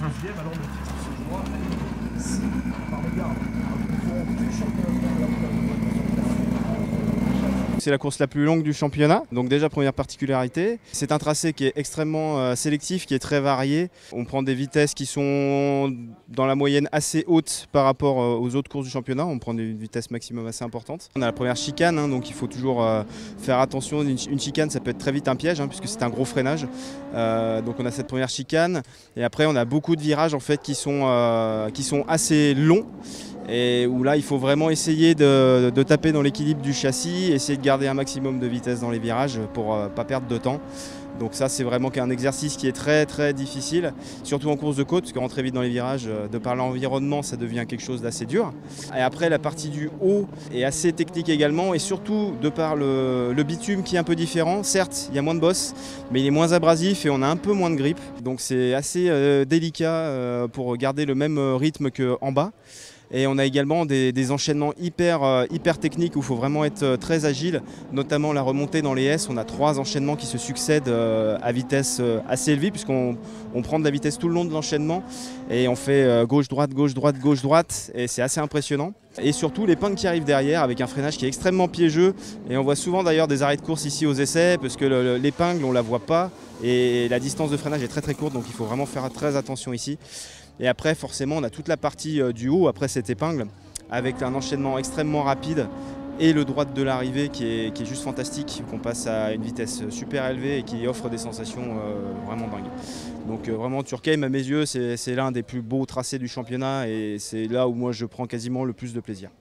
Deuxième, alors le titre se jouera par les gardes. Du championnat. C'est la course la plus longue du championnat, donc déjà première particularité. C'est un tracé qui est extrêmement sélectif, qui est très varié. On prend des vitesses qui sont dans la moyenne assez hautes par rapport aux autres courses du championnat. On prend des vitesses maximum assez importantes. On a la première chicane, donc il faut toujours faire attention. Une chicane, ça peut être très vite un piège, puisque c'est un gros freinage. Donc on a cette première chicane, et après on a beaucoup de virages en fait qui sont assez longs. Et où là il faut vraiment essayer de taper dans l'équilibre du châssis, essayer de garder un maximum de vitesse dans les virages pour ne pas perdre de temps. Donc ça c'est vraiment un exercice qui est très très difficile, surtout en course de côte, parce que rentrer vite dans les virages, de par l'environnement, ça devient quelque chose d'assez dur. Et après la partie du haut est assez technique également, et surtout de par le bitume qui est un peu différent. Certes il y a moins de bosses, mais il est moins abrasif et on a un peu moins de grippe. Donc c'est assez délicat pour garder le même rythme qu'en bas. Et on a également des enchaînements hyper techniques où il faut vraiment être très agile, notamment la remontée dans les S. On a 3 enchaînements qui se succèdent à vitesse assez élevée, puisqu'on prend de la vitesse tout le long de l'enchaînement et on fait gauche-droite, gauche-droite, gauche-droite, et c'est assez impressionnant. Et surtout l'épingle qui arrive derrière avec un freinage qui est extrêmement piégeux, et on voit souvent d'ailleurs des arrêts de course ici aux essais parce que l'épingle on ne la voit pas et la distance de freinage est très courte, donc il faut vraiment faire très attention ici. Et après forcément on a toute la partie du haut après cette épingle avec un enchaînement extrêmement rapide et le droit de l'arrivée qui est juste fantastique, qu'on passe à une vitesse super élevée et qui offre des sensations vraiment dingues. Donc vraiment Turckheim à mes yeux c'est l'un des plus beaux tracés du championnat, et c'est là où moi je prends quasiment le plus de plaisir.